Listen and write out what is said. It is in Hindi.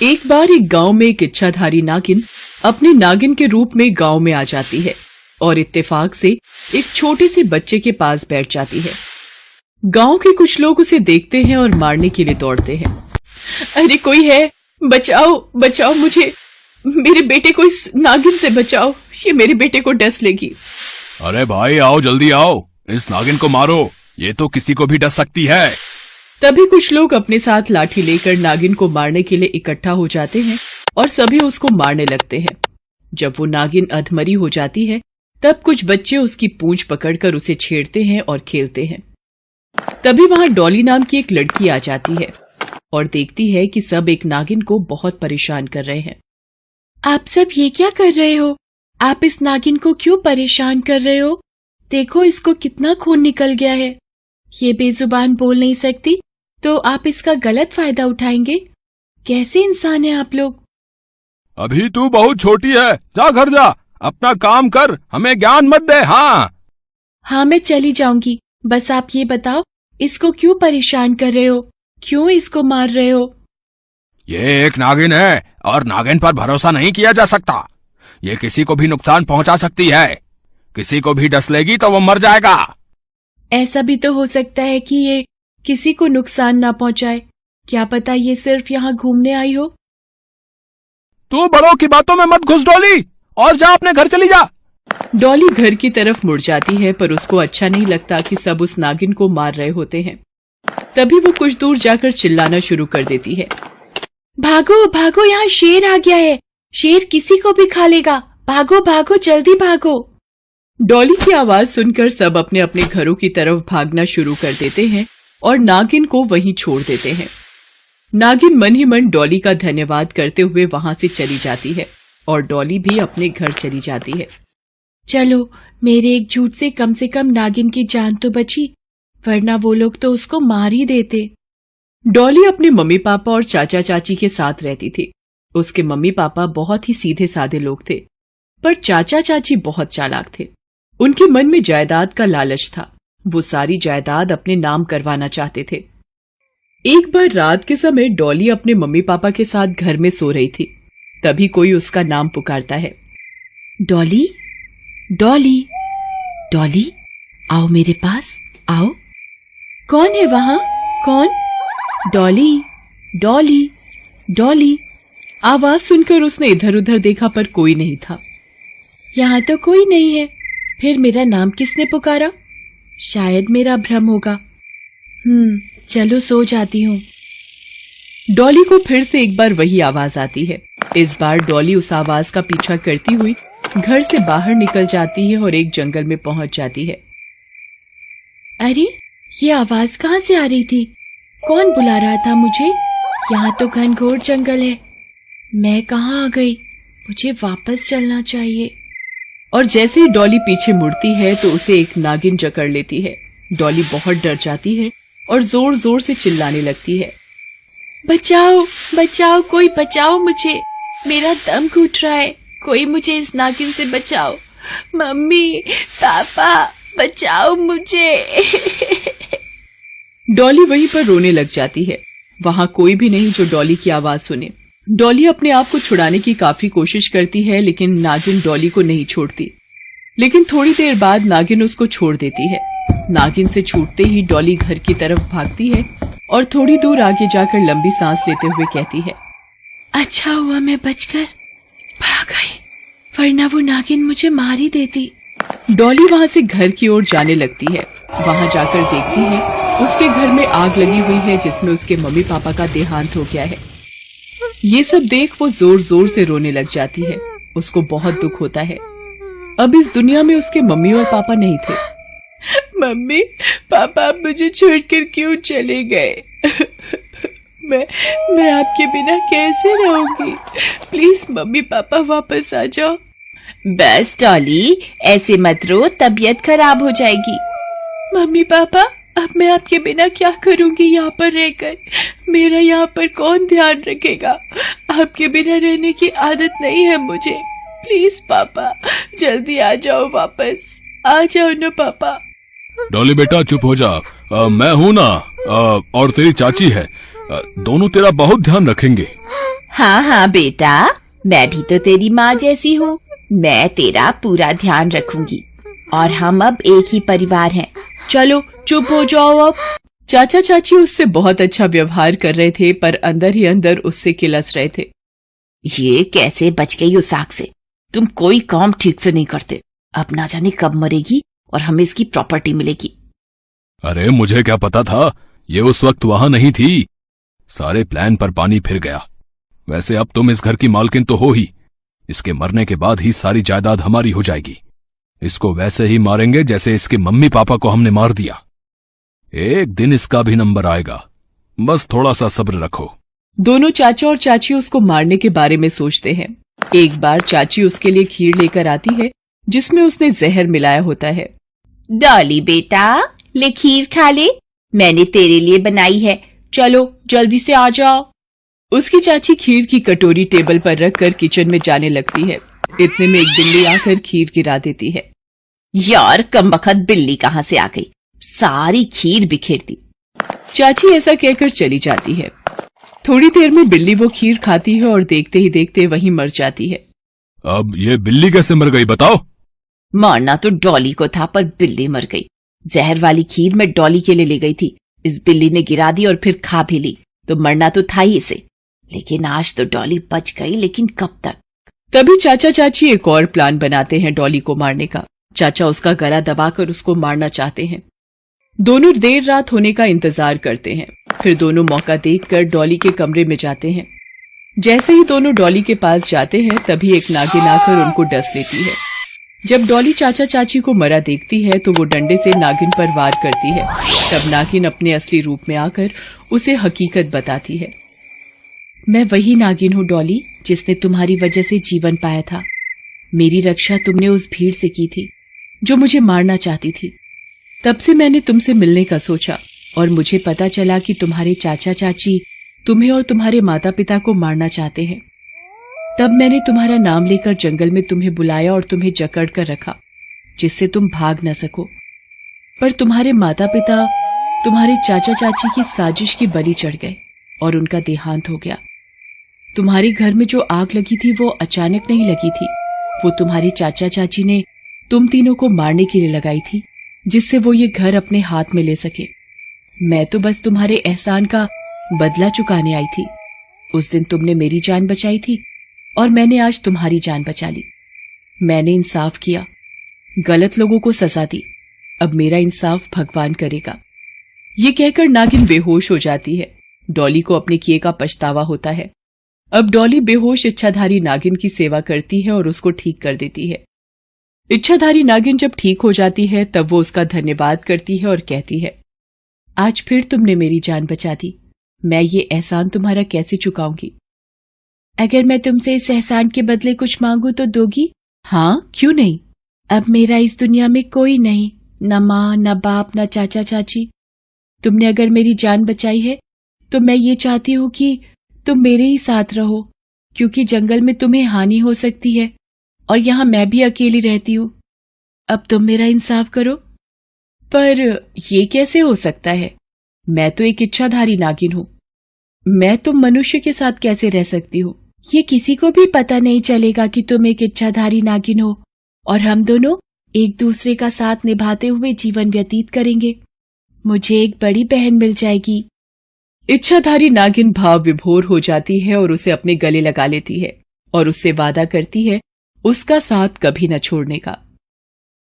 एक बार एक गांव में एक इच्छाधारी नागिन अपने नागिन के रूप में गांव में आ जाती है और इत्तेफाक से एक छोटे से बच्चे के पास बैठ जाती है। गांव के कुछ लोग उसे देखते हैं और मारने के लिए दौड़ते हैं। अरे कोई है, बचाओ बचाओ मुझे, मेरे बेटे को इस नागिन से बचाओ, ये मेरे बेटे को डस लेगी। अरे भाई आओ, जल्दी आओ, इस नागिन को मारो, ये तो किसी को भी डस सकती है। तभी कुछ लोग अपने साथ लाठी लेकर नागिन को मारने के लिए इकट्ठा हो जाते हैं और सभी उसको मारने लगते हैं। जब वो नागिन अधमरी हो जाती है तब कुछ बच्चे उसकी पूंछ पकड़कर उसे छेड़ते हैं और खेलते हैं। तभी वहां डॉली नाम की एक लड़की आ जाती है और देखती है कि सब एक नागिन को बहुत परेशान कर रहे हैं। आप सब ये क्या कर रहे हो? आप इस नागिन को क्यों परेशान कर रहे हो? देखो इसको कितना खून निकल गया है। ये बेजुबान बोल नहीं सकती तो आप इसका गलत फायदा उठाएंगे। कैसे इंसान हैं आप लोग? अभी तू बहुत छोटी है, जा घर जा, अपना काम कर, हमें ज्ञान मत दे। हाँ मैं चली जाऊंगी, बस आप ये बताओ इसको क्यों परेशान कर रहे हो, क्यों इसको मार रहे हो? ये एक नागिन है और नागिन पर भरोसा नहीं किया जा सकता। ये किसी को भी नुकसान पहुंचा सकती है, किसी को भी डस लेगी तो वो मर जाएगा। ऐसा भी तो हो सकता है कि ये किसी को नुकसान ना पहुंचाए, क्या पता ये सिर्फ यहाँ घूमने आई हो। तू बड़ों की बातों में मत घुस डॉली, और जा अपने घर चली जा। डॉली घर की तरफ मुड़ जाती है पर उसको अच्छा नहीं लगता कि सब उस नागिन को मार रहे होते हैं। तभी वो कुछ दूर जाकर चिल्लाना शुरू कर देती है। भागो भागो, यहाँ शेर आ गया है, शेर किसी को भी खा लेगा, भागो भागो जल्दी भागो। डॉली की आवाज सुनकर सब अपने अपने घरों की तरफ भागना शुरू कर देते हैं और नागिन को वहीं छोड़ देते हैं। नागिन मन ही मन डॉली का धन्यवाद करते हुए वहां से चली जाती है और डॉली भी अपने घर चली जाती है। चलो, मेरे एक झूठ से कम नागिन की जान तो बची, वरना वो लोग तो उसको मार ही देते। डॉली अपने मम्मी पापा और चाचा चाची के साथ रहती थी। उसके मम्मी पापा बहुत ही सीधे साधे लोग थे, पर चाचा चाची बहुत चालाक थे। उनके मन में जायदाद का लालच था, वो सारी जायदाद अपने नाम करवाना चाहते थे। एक बार रात के समय डॉली अपने मम्मी पापा के साथ घर में सो रही थी। तभी कोई उसका नाम पुकारता है। डॉली, डॉली, डॉली, आओ मेरे पास, आओ। कौन है वहां? कौन? डॉली, डॉली, डॉली। आवाज सुनकर उसने इधर उधर देखा पर कोई नहीं था। यहाँ तो कोई नहीं है, फिर मेरा नाम किसने पुकारा? शायद मेरा भ्रम होगा। चलो सो जाती हूँ। डॉली को फिर से एक बार वही आवाज आती है। इस बार डॉली उस आवाज का पीछा करती हुई घर से बाहर निकल जाती है और एक जंगल में पहुंच जाती है। अरे, ये आवाज कहाँ से आ रही थी? कौन बुला रहा था मुझे? यहाँ तो घनघोर जंगल है, मैं कहाँ आ गई? मुझे वापस चलना चाहिए। और जैसे ही डॉली पीछे मुड़ती है तो उसे एक नागिन जकड़ लेती है। डॉली बहुत डर जाती है और जोर जोर से चिल्लाने लगती है। बचाओ बचाओ, कोई बचाओ मुझे, मेरा दम घुट रहा है, कोई मुझे इस नागिन से बचाओ। मम्मी पापा बचाओ मुझे। डॉली वहीं पर रोने लग जाती है। वहां कोई भी नहीं जो डॉली की आवाज सुने। डॉली अपने आप को छुड़ाने की काफी कोशिश करती है लेकिन नागिन डॉली को नहीं छोड़ती। लेकिन थोड़ी देर बाद नागिन उसको छोड़ देती है। नागिन से छूटते ही डॉली घर की तरफ भागती है और थोड़ी दूर आगे जाकर लंबी सांस लेते हुए कहती है, अच्छा हुआ मैं बचकर भाग गई, वरना वो नागिन मुझे मार ही देती। डॉली वहां से घर की ओर जाने लगती है। वहां जाकर देखती है उसके घर में आग लगी हुई है जिसमें उसके मम्मी पापा का देहांत हो गया है। ये सब देख वो जोर जोर से रोने लग जाती है। उसको बहुत दुख होता है। अब इस दुनिया में उसके मम्मी और पापा नहीं थे। मम्मी पापा आप मुझे छोड़कर क्यों चले गए? मैं आपके बिना कैसे रहूंगी? प्लीज मम्मी पापा वापस आ जाओ। बस डॉली, ऐसे मत रो, तबीयत खराब हो जाएगी। मम्मी पापा अब मैं आपके बिना क्या करूंगी यहाँ पर रहकर? मेरा यहाँ पर कौन ध्यान रखेगा? आपके बिना रहने की आदत नहीं है मुझे। प्लीज पापा जल्दी आ जाओ, वापस आ जाओ ना पापा। डॉली बेटा चुप हो जा, मैं हूँ ना, और तेरी चाची है, दोनों तेरा बहुत ध्यान रखेंगे। हाँ हाँ बेटा, मैं भी तो तेरी माँ जैसी हूँ। मैं तेरा पूरा ध्यान रखूंगी और हम अब एक ही परिवार हैं। चलो चुप हो जाओ अब। चाचा चाची उससे बहुत अच्छा व्यवहार कर रहे थे, पर अंदर ही अंदर उससे किलस रहे थे। ये कैसे बच गई उस आग से? तुम कोई काम ठीक से नहीं करते। अब ना जाने कब मरेगी और हमें इसकी प्रॉपर्टी मिलेगी। अरे मुझे क्या पता था, ये उस वक्त वहां नहीं थी। सारे प्लान पर पानी फिर गया। वैसे अब तुम इस घर की मालकिन तो हो ही। इसके मरने के बाद ही सारी जायदाद हमारी हो जाएगी। इसको वैसे ही मारेंगे जैसे इसके मम्मी पापा को हमने मार दिया। एक दिन इसका भी नंबर आएगा, बस थोड़ा सा सब्र रखो। दोनों चाचा और चाची उसको मारने के बारे में सोचते हैं। एक बार चाची उसके लिए खीर लेकर आती है जिसमें उसने जहर मिलाया होता है। डॉली बेटा, ले खीर खा ले, मैंने तेरे लिए बनाई है। चलो जल्दी से आ जाओ। उसकी चाची खीर की कटोरी टेबल पर रखकर किचन में जाने लगती है। इतने में एक बिल्ली आकर खीर गिरा देती है। यार कमबख्त बिल्ली कहाँ से आ गई, सारी खीर बिखेर दी। चाची ऐसा कहकर चली जाती है। थोड़ी देर में बिल्ली वो खीर खाती है और देखते ही देखते वहीं मर जाती है। अब ये बिल्ली कैसे मर गई बताओ? मरना तो डॉली को था, पर बिल्ली मर गई। जहर वाली खीर मैं डॉली के लिए ले गई थी, इस बिल्ली ने गिरा दी और फिर खा भी ली, तो मरना तो था ही इसे। लेकिन आज तो डॉली बच गई, लेकिन कब तक? तभी चाचा चाची एक और प्लान बनाते हैं डॉली को मारने का। चाचा उसका गला दबाकर उसको मारना चाहते हैं। दोनों देर रात होने का इंतजार करते हैं। फिर दोनों मौका देखकर डॉली के कमरे में जाते हैं। जैसे ही दोनों डॉली के पास जाते हैं तभी एक नागिन आकर उनको डस लेती है। जब डॉली चाचा चाची को मरा देखती है तो वो डंडे से नागिन पर वार करती है। तब नागिन अपने असली रूप में आकर उसे हकीकत बताती है। मैं वही नागिन हूँ डॉली, जिसने तुम्हारी वजह से जीवन पाया था। मेरी रक्षा तुमने उस भीड़ से की थी जो मुझे मारना चाहती थी। तब से मैंने तुमसे मिलने का सोचा और मुझे पता चला कि तुम्हारे चाचा चाची तुम्हें और तुम्हारे माता पिता को मारना चाहते हैं। तब मैंने तुम्हारा नाम लेकर जंगल में तुम्हें बुलाया और तुम्हें जकड़ कर रखा, जिससे तुम भाग न सको। पर तुम्हारे माता पिता तुम्हारे चाचा चाची की साजिश की बलि चढ़ गए और उनका देहांत हो गया। तुम्हारे घर में जो आग लगी थी वो अचानक नहीं लगी थी, वो तुम्हारे चाचा चाची ने तुम तीनों को मारने के लिए लगाई थी, जिससे वो ये घर अपने हाथ में ले सके। मैं तो बस तुम्हारे एहसान का बदला चुकाने आई थी। उस दिन तुमने मेरी जान बचाई थी और मैंने आज तुम्हारी जान बचा ली। मैंने इंसाफ किया, गलत लोगों को सजा दी। अब मेरा इंसाफ भगवान करेगा। ये कहकर नागिन बेहोश हो जाती है। डॉली को अपने किए का पछतावा होता है। अब डॉली बेहोश इच्छाधारी नागिन की सेवा करती है और उसको ठीक कर देती है। इच्छाधारी नागिन जब ठीक हो जाती है तब वो उसका धन्यवाद करती है और कहती है, आज फिर तुमने मेरी जान बचा दी। मैं ये एहसान तुम्हारा कैसे चुकाऊंगी? अगर मैं तुमसे इस एहसान के बदले कुछ मांगू तो दोगी? हाँ, क्यों नहीं। अब मेरा इस दुनिया में कोई नहीं, न माँ, न बाप, न चाचा चाची। तुमने अगर मेरी जान बचाई है तो मैं ये चाहती हूँ कि तुम मेरे ही साथ रहो, क्योंकि जंगल में तुम्हें हानि हो सकती है और यहाँ मैं भी अकेली रहती हूँ। अब तुम मेरा इंसाफ करो। पर ये कैसे हो सकता है? मैं तो एक इच्छाधारी नागिन हूँ। मैं तुम मनुष्य के साथ कैसे रह सकती हूँ? ये किसी को भी पता नहीं चलेगा कि तुम एक इच्छाधारी नागिन हो, और हम दोनों एक दूसरे का साथ निभाते हुए जीवन व्यतीत करेंगे। मुझे एक बड़ी बहन मिल जाएगी। इच्छाधारी नागिन भाव विभोर हो जाती है और उसे अपने गले लगा लेती है और उससे वादा करती है उसका साथ कभी न छोड़ने का।